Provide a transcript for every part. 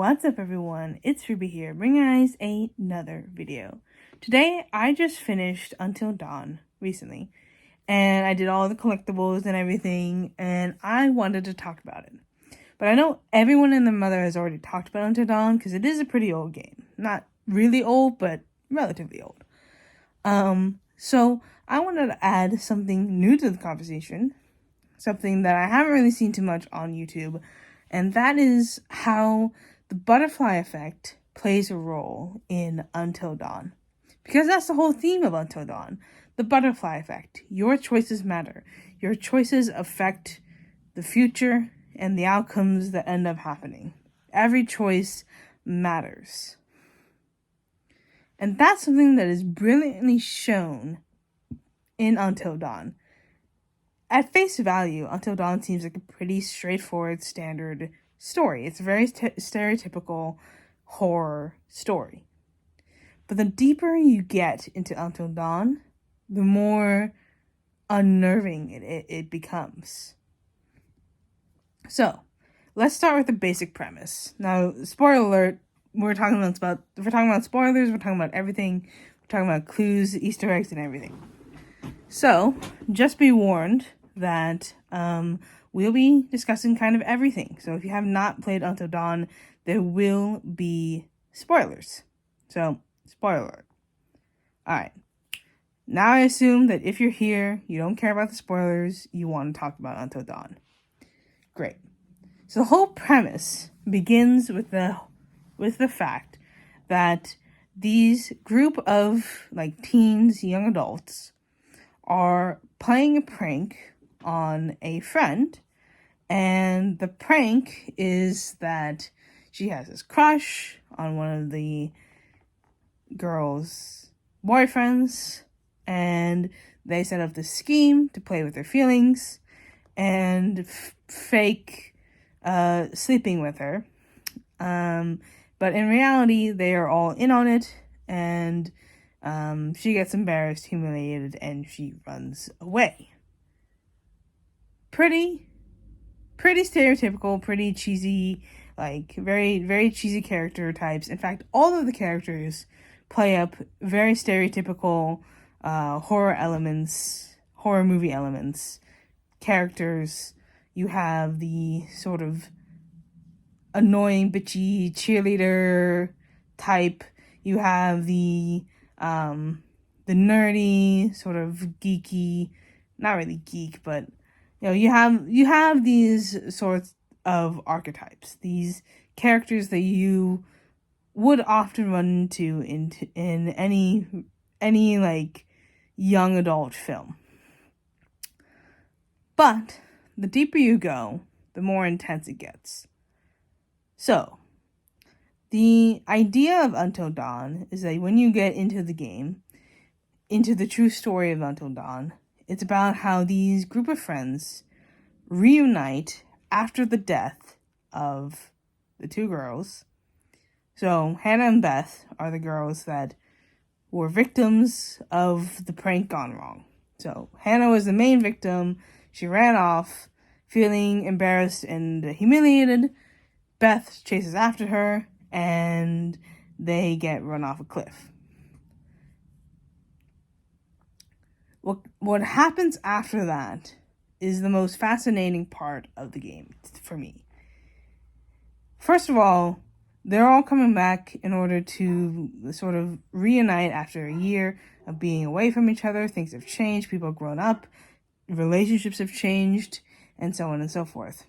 What's up everyone, it's Ruby here, bringing you guys another video. Today, I just finished Until Dawn recently, and I did all the collectibles and everything, and I wanted to talk about it. But I know everyone and their mother has already talked about Until Dawn, because it is a pretty old game. Not really old, but relatively old. So I wanted to add something new to the conversation, something that I haven't really seen too much on YouTube, and that is how the butterfly effect plays a role in Until Dawn. Because that's the whole theme of Until Dawn. The butterfly effect. Your choices matter. Your choices affect the future and the outcomes that end up happening. Every choice matters. And that's something that is brilliantly shown in Until Dawn. At face value, Until Dawn seems like a pretty straightforward, standard story. It's a very stereotypical horror story. But the deeper you get into Until Dawn, the more unnerving it becomes. So, let's start with the basic premise. Now, spoiler alert, we're talking about spoilers, we're talking about everything, we're talking about clues, Easter eggs, and everything. So, just be warned that we'll be discussing kind of everything. So if you have not played Until Dawn, there will be spoilers. So, spoiler alert. Alright. Now I assume that if you're here, you don't care about the spoilers, you want to talk about Until Dawn. Great. So the whole premise begins with the fact that these group of teens, young adults, are playing a prank on a friend, and the prank is that she has this crush on one of the girl's boyfriends, and they set up this scheme to play with their feelings and fake sleeping with her. But in reality, they are all in on it, and she gets embarrassed, humiliated, and she runs away. Pretty stereotypical, pretty cheesy, very, very cheesy character types. In fact, all of the characters play up very stereotypical horror movie elements, characters. You have the sort of annoying, bitchy cheerleader type. You have the nerdy, sort of geeky, not really geek, but you have these sorts of archetypes, these characters that you would often run into in any young adult film. But the deeper you go, the more intense it gets. So, the idea of Until Dawn is that when you get into the game, into the true story of Until Dawn, it's about how these group of friends reunite after the death of the two girls. So Hannah and Beth are the girls that were victims of the prank gone wrong. So Hannah was the main victim. She ran off, feeling embarrassed and humiliated. Beth chases after her, and they get run off a cliff. What happens after that is the most fascinating part of the game for me. First of all, they're all coming back in order to sort of reunite after a year of being away from each other. Things have changed, people have grown up, relationships have changed, and so on and so forth.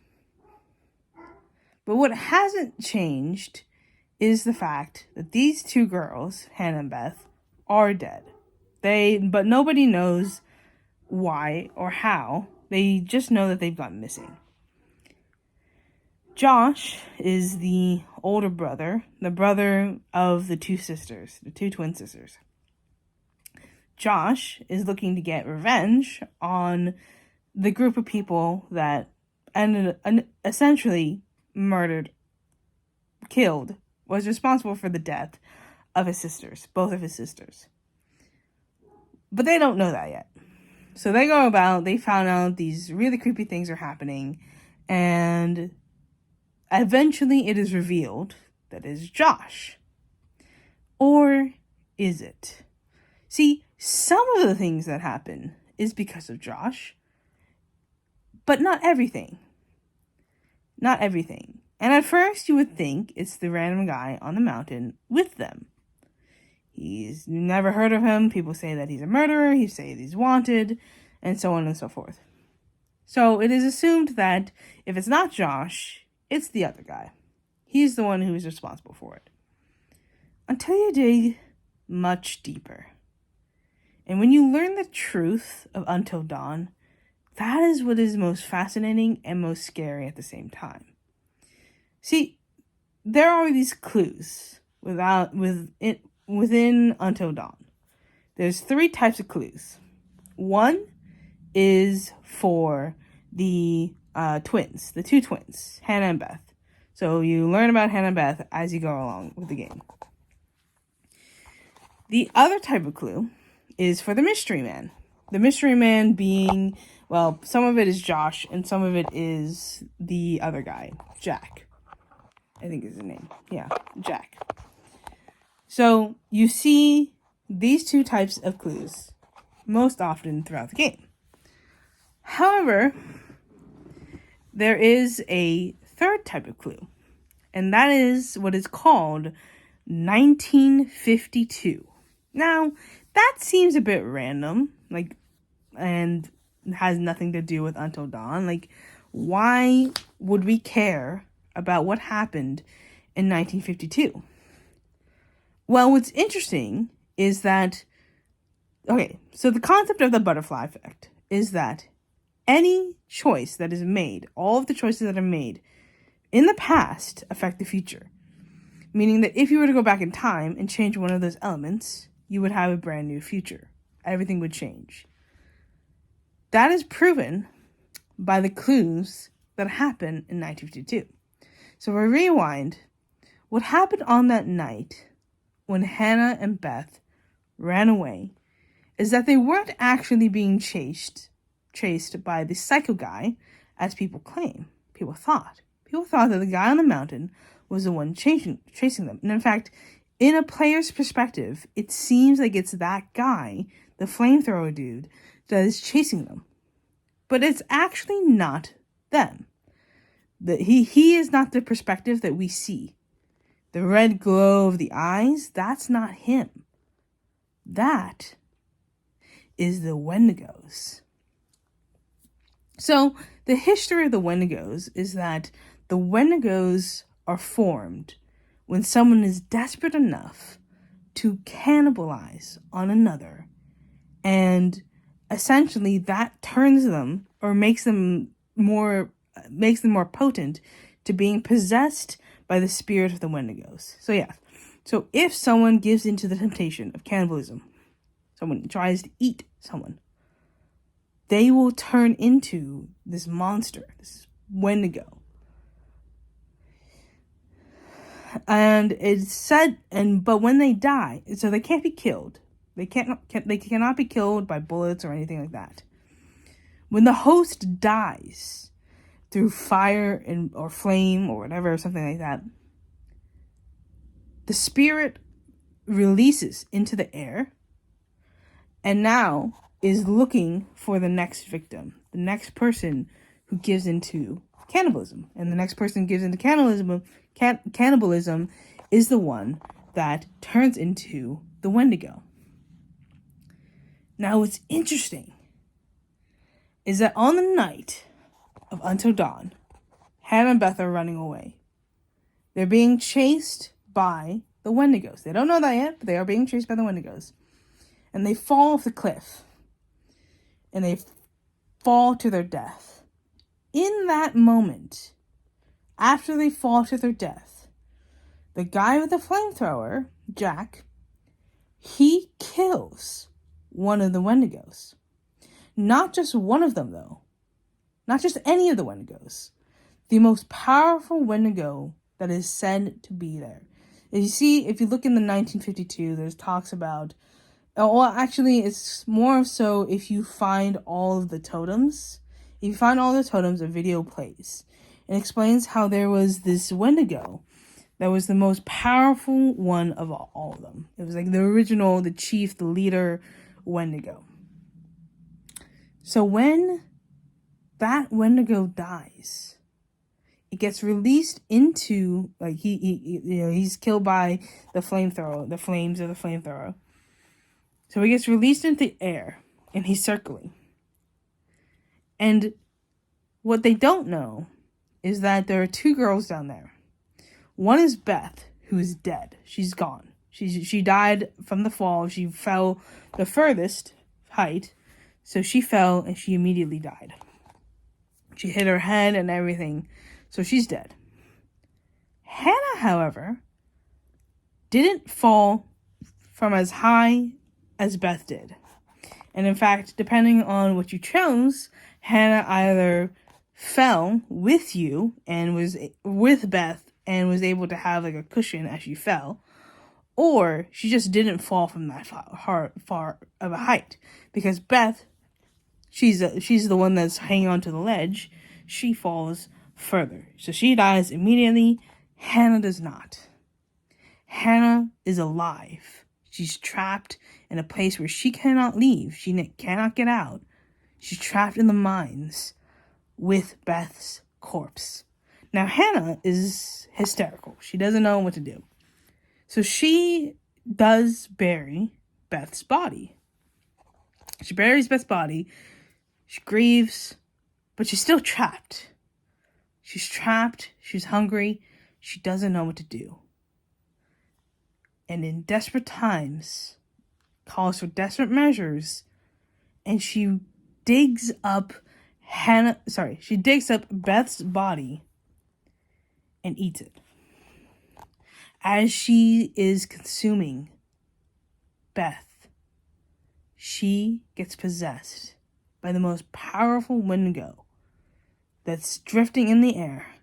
But what hasn't changed is the fact that these two girls, Hannah and Beth, are dead. But nobody knows why or how. They just know that they've gone missing. Josh is the older brother, the brother of the two sisters, the two twin sisters. Josh is looking to get revenge on the group of people that essentially was responsible for the death of his sisters, both of his sisters. But they don't know that yet. So they found out these really creepy things are happening, and eventually it is revealed that is Josh? Or is it? See, some of the things that happen is because of Josh, but not everything. Not everything. And at first you would think it's the random guy on the mountain with them. You've never heard of him. People say that he's a murderer. He say he's wanted, and so on and so forth. So it is assumed that if it's not Josh, it's the other guy. He's the one who is responsible for it. Until you dig much deeper. And when you learn the truth of Until Dawn, that is what is most fascinating and most scary at the same time. See, there are these clues within Until Dawn. There's 3 types of clues. One is for the twins, the 2 twins, Hannah and Beth. So you learn about Hannah and Beth as you go along with the game. The other type of clue is for the mystery man. The mystery man being, well, some of it is Josh and some of it is the other guy, Jack. I think is his name. Yeah, Jack. So you see these 2 types of clues most often throughout the game. However, there is a 3rd type of clue, and that is what is called 1952. Now, that seems a bit random, and has nothing to do with Until Dawn. Why would we care about what happened in 1952? Well, what's interesting is that, so the concept of the butterfly effect is that any choice that is made, all of the choices that are made in the past affect the future. Meaning that if you were to go back in time and change one of those elements, you would have a brand new future. Everything would change. That is proven by the clues that happened in 1952. So if I rewind, what happened on that night when Hannah and Beth ran away is that they weren't actually being chased by the psycho guy, as people claim. People thought that the guy on the mountain was the one chasing them. And in fact, in a player's perspective, it seems like it's that guy, the flamethrower dude, that is chasing them. But it's actually not them. He is not the perspective that we see. The red glow of the eyes, that's not him. That is the Wendigos. So, the history of the Wendigos is that the Wendigos are formed when someone is desperate enough to cannibalize on another, and essentially that turns them or makes them more potent to being possessed by the spirit of the Wendigos. So if someone gives into the temptation of cannibalism, someone tries to eat someone, they will turn into this monster, this Wendigo. And it's said, but when they die, so they can't be killed. They cannot be killed by bullets or anything like that. When the host dies through fire or flame or whatever, something like that, the spirit releases into the air and now is looking for the next victim, the next person who gives into cannibalism. And the next person who gives into cannibalism is the one that turns into the Wendigo. Now, what's interesting is that on the night of Until Dawn, Hannah and Beth are running away. They're being chased by the Wendigos. They don't know that yet, but they are being chased by the Wendigos. And they fall off the cliff. And they fall to their death. In that moment, after they fall to their death, the guy with the flamethrower, Jack, he kills one of the Wendigos. Not just one of them, though. Not just any of the Wendigos. The most powerful Wendigo that is said to be there. As you see, if you look in the 1952, there's talks about... Well, actually, it's more so if you find all of the totems. If you find all the totems, a video plays. It explains how there was this Wendigo that was the most powerful one of all of them. It was like the original, the chief, the leader, Wendigo. So when that Wendigo dies, it gets released into, like, he's killed by the flamethrower, the flames of the flamethrower. So he gets released into the air, and he's circling. And what they don't know is that there are two girls down there. One is Beth, who is dead. She's gone. She died from the fall. She fell the furthest height, so she fell and she immediately died. She hit her head and everything, so she's dead. Hannah, however, didn't fall from as high as Beth did. And in fact, depending on what you chose, Hannah either fell with you and was with Beth and was able to have like a cushion as she fell, or she just didn't fall from that far of a height, because Beth, she's the one that's hanging onto the ledge. She falls further, so she dies immediately. Hannah does not. Hannah is alive. She's trapped in a place where she cannot leave. She cannot get out. She's trapped in the mines with Beth's corpse. Now, Hannah is hysterical. She doesn't know what to do. So she does bury Beth's body. She buries Beth's body. She grieves, but she's still trapped. She's trapped. She's hungry. She doesn't know what to do. And in desperate times, calls for desperate measures, and she digs up Beth's body and eats it. As she is consuming Beth, she gets possessed by the most powerful Wendigo that's drifting in the air,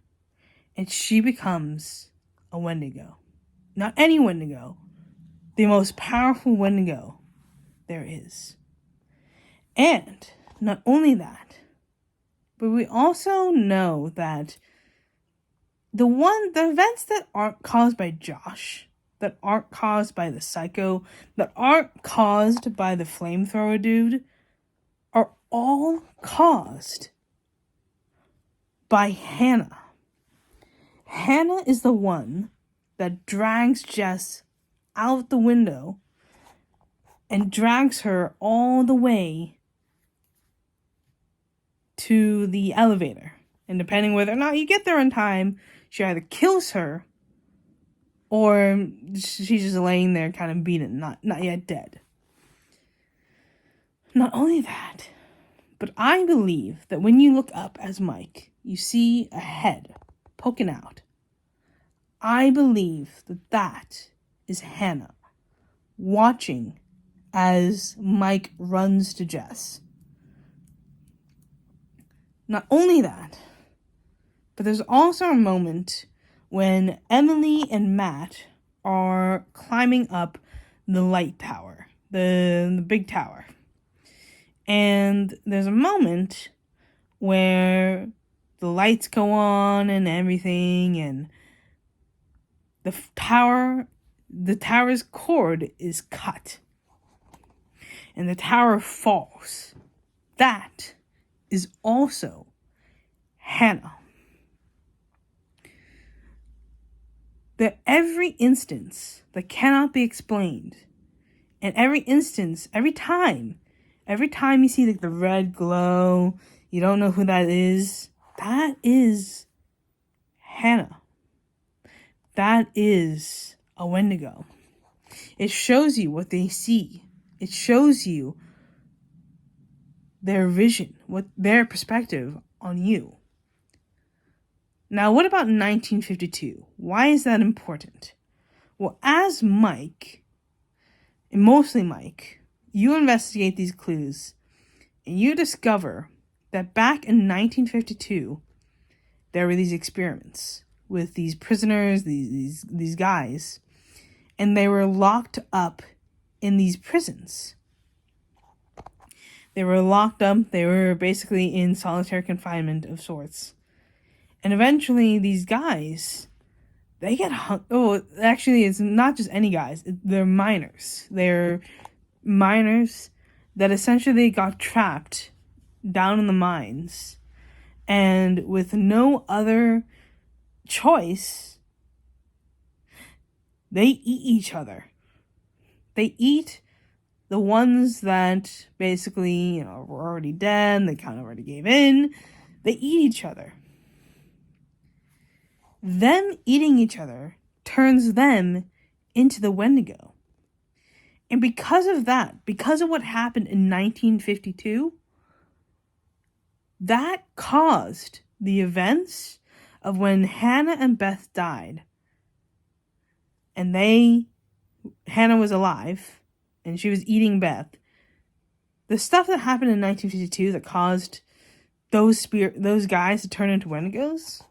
and she becomes a Wendigo. Not any Wendigo, the most powerful Wendigo there is. And not only that, but we also know that the events that aren't caused by Josh, that aren't caused by the psycho, that aren't caused by the flamethrower dude, are all caused by Hannah. Hannah is the one that drags Jess out the window and drags her all the way to the elevator. And depending whether or not you get there in time, she either kills her or she's just laying there kind of beaten, not yet dead. Not only that, but I believe that when you look up as Mike, you see a head poking out. I believe that is Hannah watching as Mike runs to Jess. Not only that, but there's also a moment when Emily and Matt are climbing up the light tower, the big tower. And there's a moment where the lights go on and everything, and the tower's cord is cut, and the tower falls. That is also Hannah. That every instance that cannot be explained, and every time you see like the red glow, you don't know who that is Hannah. That is a Wendigo. It shows you what they see. It shows you their vision, what their perspective on you. Now, what about 1952? Why is that important? Well, as Mike, and mostly Mike, you investigate these clues, and you discover that back in 1952, there were these experiments with these prisoners, these guys, and they were locked up in these prisons. They were locked up. They were basically in solitary confinement of sorts. And eventually these guys they get hung. Oh, actually, it's not just any guys. They're minors. They're minors that essentially got trapped down in the mines, and with no other choice, they eat each other. They eat the ones that basically, were already dead. They kind of already gave in. They eat each other. Them eating each other turns them into the Wendigo. And because of that, because of what happened in 1952, that caused the events of when Hannah and Beth died. And Hannah was alive, and she was eating Beth. The stuff that happened in 1952 that caused those guys to turn into Wendigos,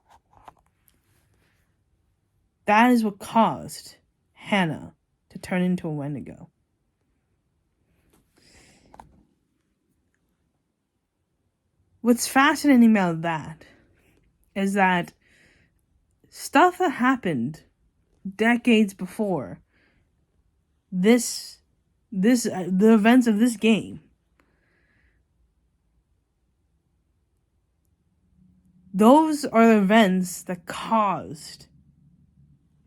that is what caused Hannah to turn into a Wendigo. What's fascinating about that is that stuff that happened decades before the events of this game, those are the events that caused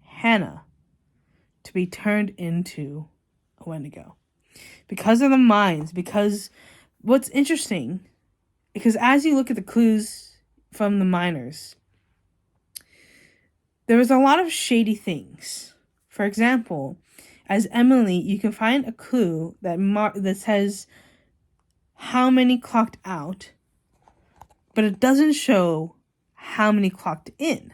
Hannah to be turned into a Wendigo. Because of the mines, because what's interesting, because as you look at the clues from the miners, there was a lot of shady things. For example, as Emily, you can find a clue that says how many clocked out, but it doesn't show how many clocked in.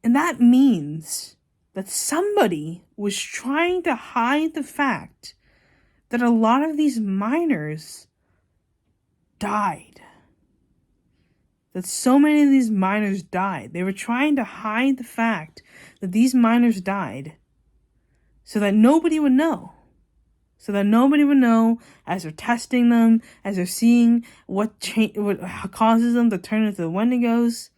And that means that somebody was trying to hide the fact that a lot of these miners died. That so many of these miners died. They were trying to hide the fact that these miners died so that nobody would know. So that nobody would know as they're testing them, as they're seeing what causes them to turn into the Wendigos.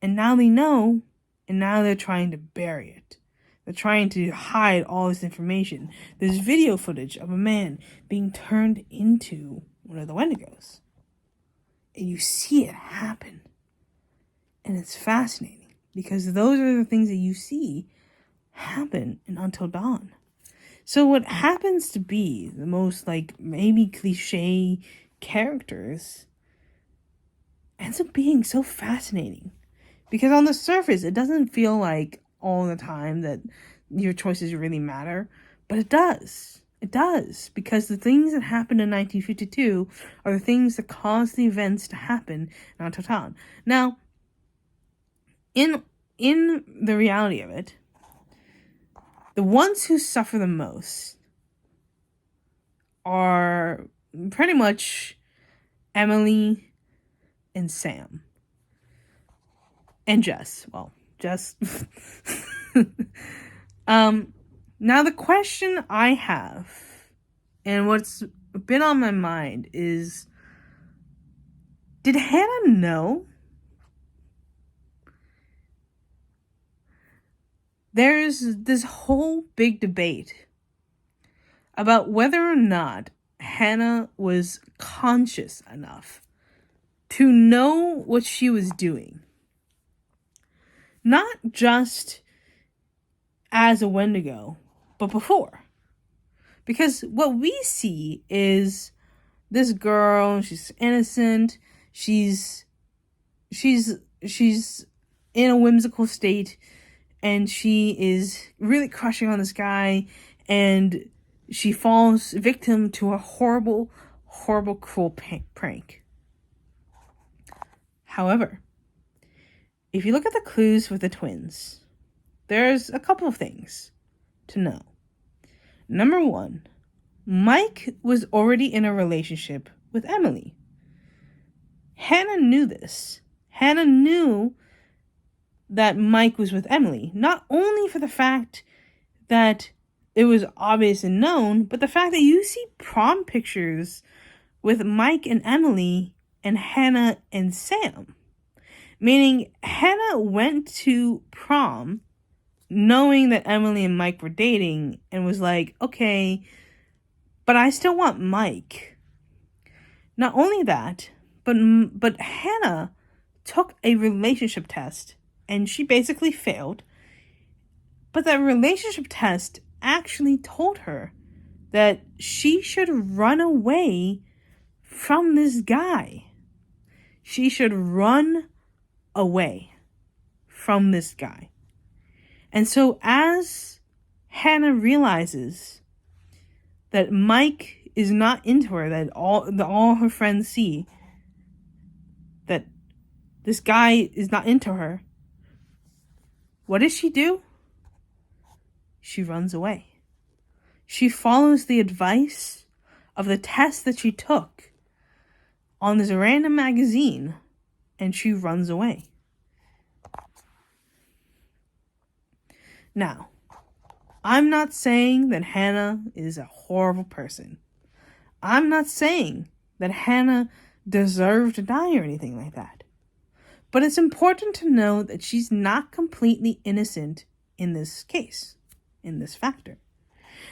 And now they know, and now they're trying to bury it. They're trying to hide all this information. There's video footage of a man being turned into one of the Wendigos. And you see it happen. And it's fascinating because those are the things that you see happen in Until Dawn. So what happens to be the most maybe cliche characters ends up being so fascinating. Because on the surface, it doesn't feel like all the time that your choices really matter. But it does. It does, because the things that happened in 1952 are the things that caused the events to happen in Until Dawn. Now, in the reality of it, the ones who suffer the most are pretty much Emily and Sam. And Jess. Well, Jess. Now the question I have, and what's been on my mind is, did Hannah know? There's this whole big debate about whether or not Hannah was conscious enough to know what she was doing. Not just as a Wendigo, but before. Because what we see is this girl, she's innocent, she's in a whimsical state, and she is really crushing on this guy, and she falls victim to a horrible, horrible, cruel prank. However, if you look at the clues with the twins, there's a couple of things to know. Number one, Mike was already in a relationship with Emily. Hannah knew this. Hannah knew that Mike was with Emily, not only for the fact that it was obvious and known, but the fact that you see prom pictures with Mike and Emily and Hannah and Sam. Meaning, Hannah went to prom knowing that Emily and Mike were dating and was like, okay, but I still want Mike. Not only that, but Hannah took a relationship test and she basically failed. But that relationship test actually told her that she should run away from this guy. She should run away from this guy. And so as Hannah realizes that Mike is not into her, that all her friends see that this guy is not into her, what does she do? She runs away. She follows the advice of the test that she took on this random magazine, and she runs away. Now, I'm not saying that Hannah is a horrible person. I'm not saying that Hannah deserved to die or anything like that. But it's important to know that she's not completely innocent in this case, in this factor.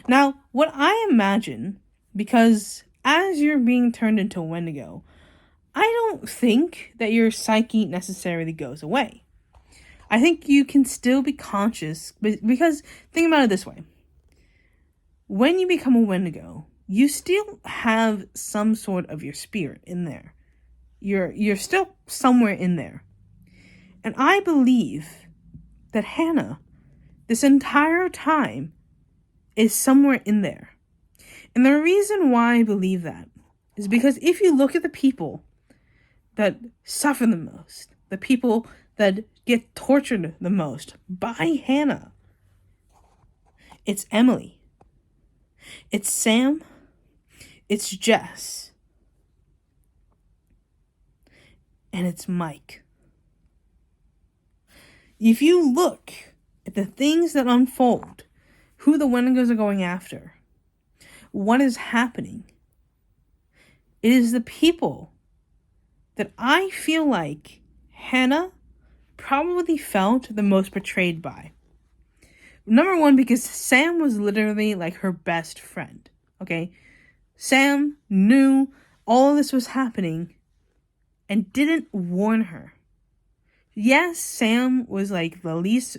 Now, what I imagine, because as you're being turned into a Wendigo, I don't think that your psyche necessarily goes away. I think you can still be conscious, because think about it this way. When you become a Wendigo, you still have some sort of your spirit in there. You're still somewhere in there. And I believe that Hannah, this entire time, is somewhere in there. And the reason why I believe that is because if you look at the people that suffer the most, the people that get tortured the most by Hannah, it's Emily, it's Sam, it's Jess, and it's Mike. If you look at the things that unfold, who the Wendigos are going after, what is happening, it is the people that I feel like Hannah probably felt the most betrayed by. Number one, because Sam was literally like her best friend, okay? Sam knew all of this was happening and didn't warn her. Yes, Sam was like the least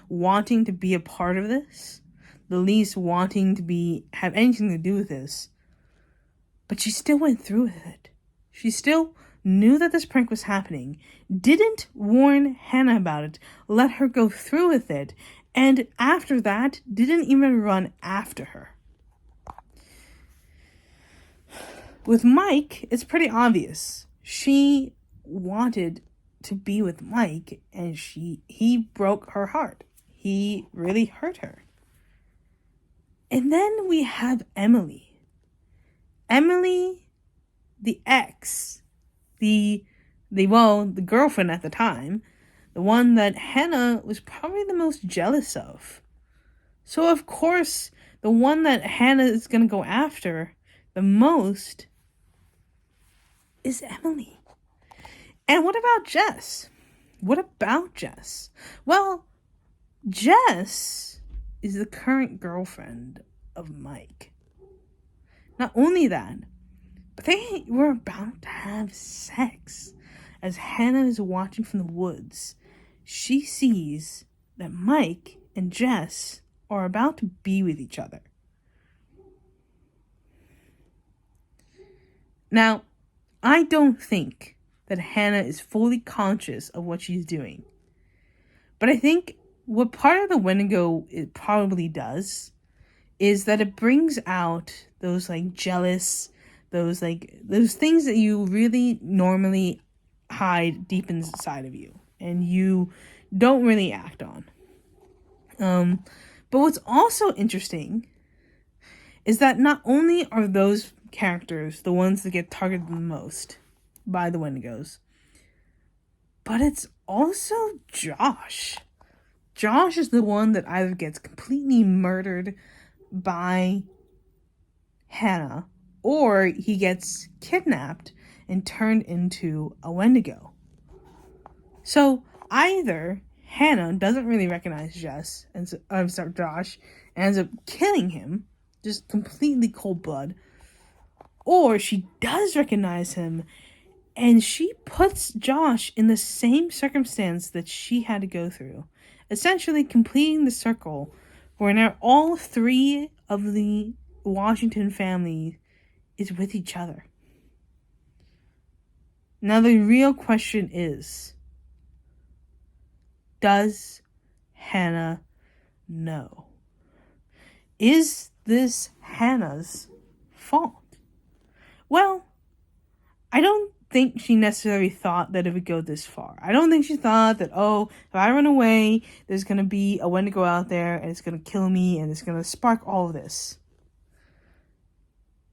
wanting to be a part of this, the least wanting to have anything to do with this, but she still went through with it. She still knew that this prank was happening, didn't warn Hannah about it, let her go through with it, and after that, didn't even run after her. With Mike, it's pretty obvious. She wanted to be with Mike, and he broke her heart. He really hurt her. And then we have Emily. Emily, the ex, the girlfriend at the time, the one that Hannah was probably the most jealous of. So of course, the one that Hannah is going to go after the most is Emily. And what about Jess? Well, Jess is the current girlfriend of Mike. Not only that, but they were about to have sex. As Hannah is watching from the woods, she sees that Mike and Jess are about to be with each other. Now, I don't think that Hannah is fully conscious of what she's doing. But I think what part of the Wendigo it probably does is that it brings out those like jealous, those things that you really normally hide deep inside of you and you don't really act on. But what's also interesting is that not only are those characters the ones that get targeted the most by the Wendigos, but it's also Josh. Josh is the one that either gets completely murdered by Hannah or he gets kidnapped and turned into a Wendigo. So either Hannah doesn't really recognize Josh and ends up killing him, just completely cold blood, or she does recognize him and she puts Josh in the same circumstance that she had to go through, essentially completing the circle where now all three of the Washington family is with each other. Now the real question is, does Hannah know? Is this Hannah's fault? Well, I don't think she necessarily thought that it would go this far. I don't think she thought that, oh, if I run away, there's going to be a Wendigo out there and it's going to kill me and it's going to spark all of this.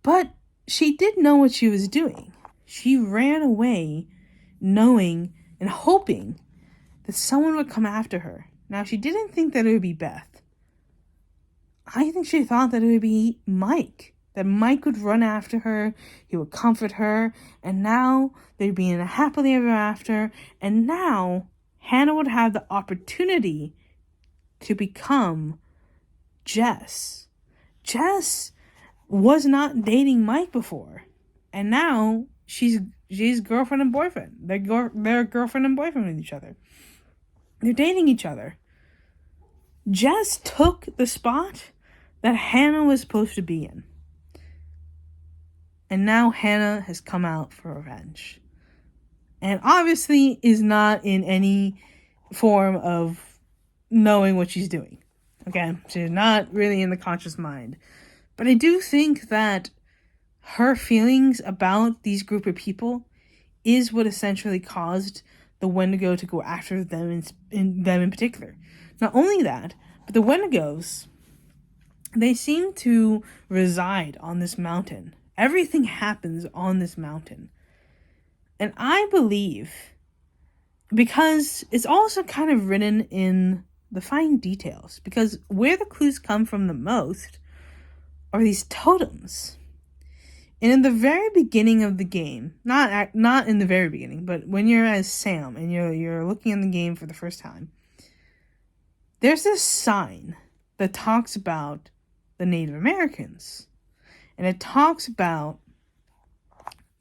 But she did know what she was doing. She ran away knowing and hoping that someone would come after her. Now, she didn't think that it would be Beth. I think she thought that it would be Mike. That Mike would run after her, he would comfort her, and now they'd be in a happily ever after, and now Hannah would have the opportunity to become Jess. Jess was not dating Mike before, and now she's girlfriend and boyfriend. They're girlfriend and boyfriend with each other. They're dating each other. Jess took the spot that Hannah was supposed to be in. And now Hannah has come out for revenge. And obviously is not in any form of knowing what she's doing. Okay? She's not really in the conscious mind. But I do think that her feelings about these group of people is what essentially caused the Wendigo to go after them in particular. Not only that, but the Wendigos, they seem to reside on this mountain. Everything happens on this mountain. And I believe, because it's also kind of written in the fine details, because where the clues come from the most are these totems. And in the very beginning of the game, not in the very beginning, but when you're as Sam and you're looking in the game for the first time, there's this sign that talks about the Native Americans. And it talks about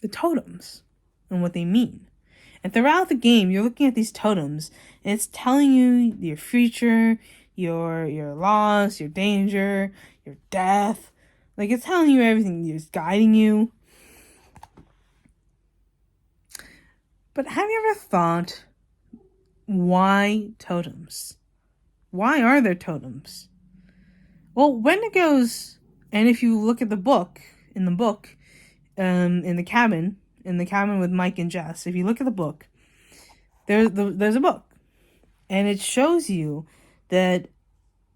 the totems and what they mean. And throughout the game, you're looking at these totems, and it's telling you your future, your loss, your danger, your death. Like, it's telling you everything. It's guiding you. But have you ever thought, why totems? Why are there totems? Well, Wendigos... And if you look at the book, in the cabin with Mike and Jess, if you look at the book, there's a book. And it shows you that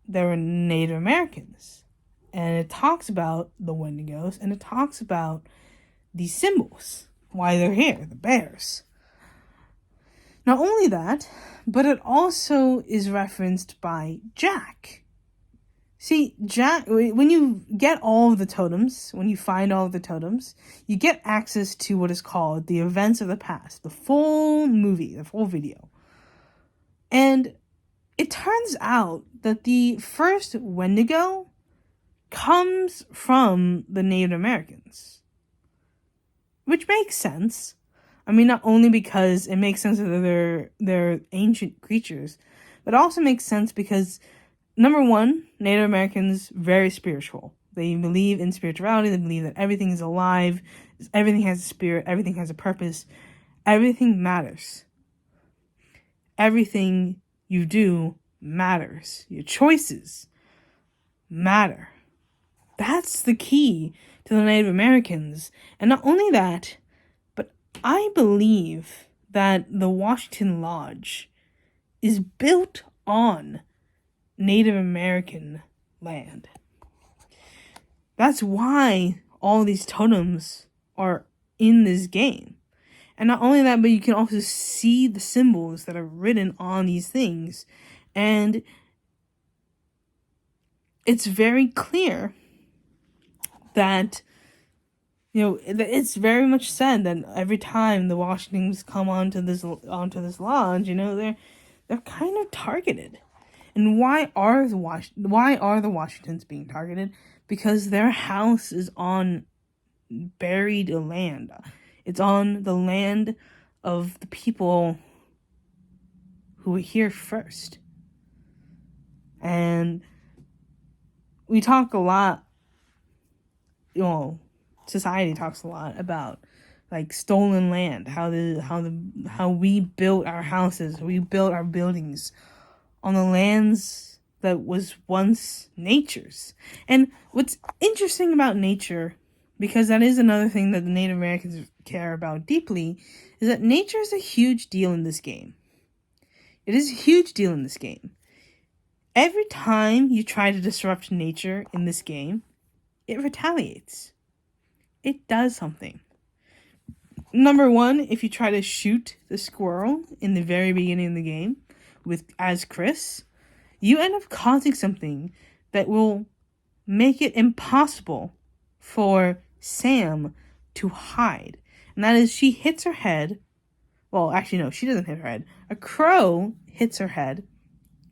there were Native Americans. And it talks about the Wendigos, and it talks about these symbols, why they're here, the bears. Not only that, but it also is referenced by Jack. See, Jack, when you get all of the totems, when you find all of the totems, you get access to what is called the events of the past, the full movie, the full video. And it turns out that the first Wendigo comes from the Native Americans. Which makes sense. I mean, not only because it makes sense that they're ancient creatures, but it also makes sense because, number one, Native Americans, very spiritual. They believe in spirituality. They believe that everything is alive. Everything has a spirit. Everything has a purpose. Everything matters. Everything you do matters. Your choices matter. That's the key to the Native Americans. And not only that, but I believe that the Washington Lodge is built on Native American land. That's why all these totems are in this game. And not only that, but you can also see the symbols that are written on these things. And it's very clear that it's very much said that every time the Washingtons come onto this lodge, they're kind of targeted. And why are the Washingtons being targeted? Because their house is on buried land. It's on the land of the people who were here first. And we talk a lot, society talks a lot about like stolen land, how we built our houses, we built our buildings on the lands that was once nature's. And what's interesting about nature, because that is another thing that the Native Americans care about deeply, is that nature is a huge deal in this game. It is a huge deal in this game. Every time you try to disrupt nature in this game, it retaliates. It does something. Number one, if you try to shoot the squirrel in the very beginning of the game as Chris, you end up causing something that will make it impossible for Sam to hide. And that is, she hits her head. Well, actually, no, she doesn't hit her head. A crow hits her head.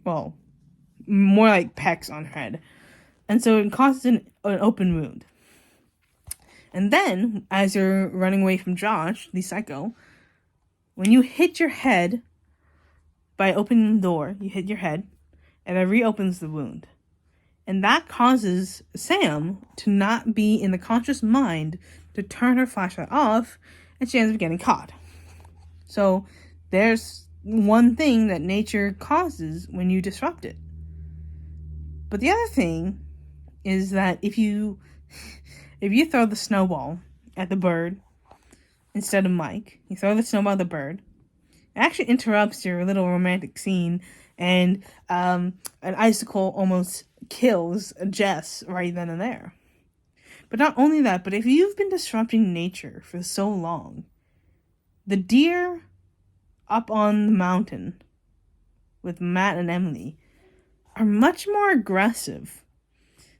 Well, more like pecks on her head. And so it causes an open wound. And then, as you're running away from Josh, the psycho, when you hit your head by opening the door, you hit your head, and it reopens the wound. And that causes Sam to not be in the conscious mind to turn her flashlight off, and she ends up getting caught. So there's one thing that nature causes when you disrupt it. But the other thing is that if you throw the snowball at the bird instead of Mike, you throw the snowball at the bird, it actually interrupts your little romantic scene, and an icicle almost kills Jess right then and there. But not only that, but if you've been disrupting nature for so long, the deer up on the mountain with Matt and Emily are much more aggressive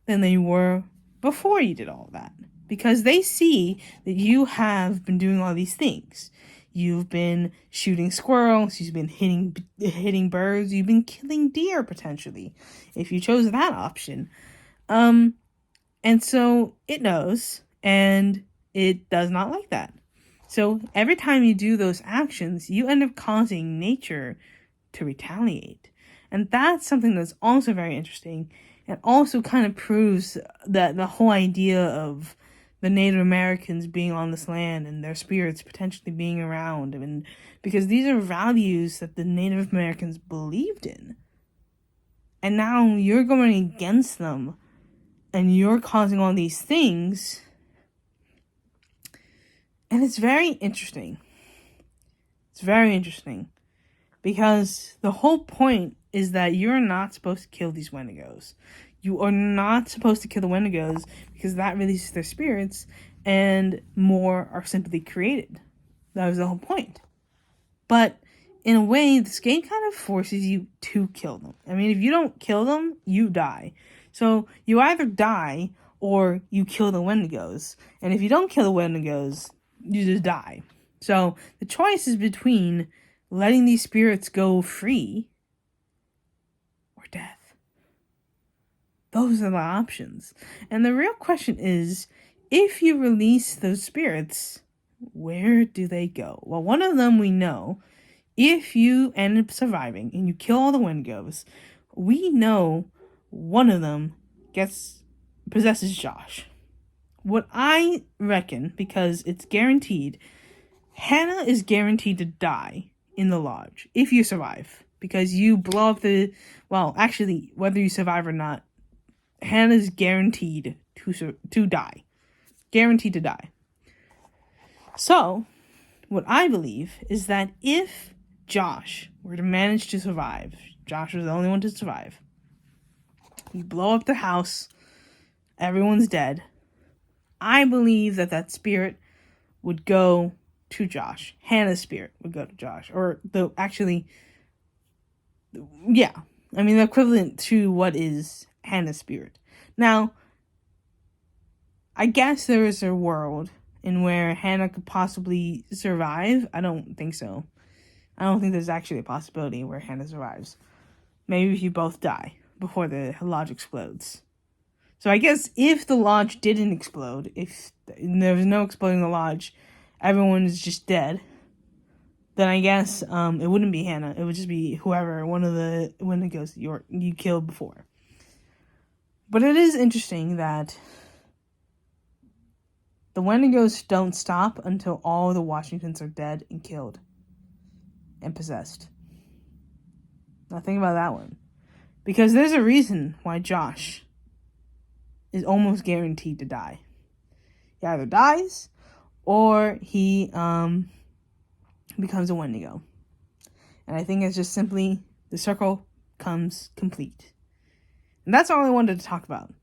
than they were before you did all that. Because they see that you have been doing all these things. You've been shooting squirrels, you've been hitting birds, you've been killing deer potentially, if you chose that option. And so it knows, and it does not like that. So every time you do those actions, you end up causing nature to retaliate. And that's something that's also very interesting, and also kind of proves that the whole idea of the Native Americans being on this land and their spirits potentially being around. I mean, because these are values that the Native Americans believed in. And now you're going against them and you're causing all these things. And it's very interesting. It's very interesting. Because the whole point is that you're not supposed to kill these Wendigos. You are not supposed to kill the Wendigos because that releases their spirits and more are simply created. That was the whole point. But in a way, this game kind of forces you to kill them. I mean, if you don't kill them, you die. So you either die or you kill the Wendigos. And if you don't kill the Wendigos, you just die. So the choice is between letting these spirits go free or death. Those are the options. And the real question is, if you release those spirits, where do they go? Well, one of them we know. If you end up surviving and you kill all the Wendigos, we know one of them possesses Josh. What I reckon, because it's guaranteed, Hannah is guaranteed to die in the lodge if you survive. Because you blow up actually, whether you survive or not, Hannah's guaranteed to die. Guaranteed to die. So, what I believe is that if Josh were to manage to survive, Josh was the only one to survive, you blow up the house, everyone's dead, I believe that spirit would go to Josh. Hannah's spirit would go to Josh. Or, the equivalent to what is Hannah's spirit. Now, I guess there is a world and where Hannah could possibly survive. I don't think so. I don't think there's actually a possibility where Hannah survives. Maybe if you both die before the lodge explodes. So I guess if the lodge didn't explode, if there was no exploding the lodge, everyone is just dead, then I guess it wouldn't be Hannah. It would just be whoever, one of the Wendigos you killed before. But it is interesting that the Wendigos don't stop until all the Washingtons are dead and killed and possessed. Now think about that one. Because there's a reason why Josh is almost guaranteed to die. He either dies or he becomes a Wendigo. And I think it's just simply the circle comes complete. And that's all I wanted to talk about.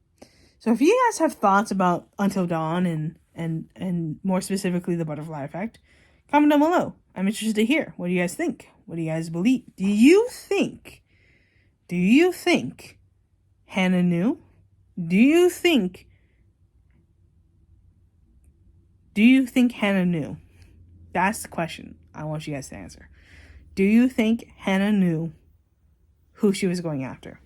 So if you guys have thoughts about Until Dawn and more specifically the butterfly effect, comment down below. I'm interested to hear. What do you guys think? What do you guys believe? Do you think Hannah knew? Do you think Hannah knew? That's the question I want you guys to answer. Do you think Hannah knew who she was going after?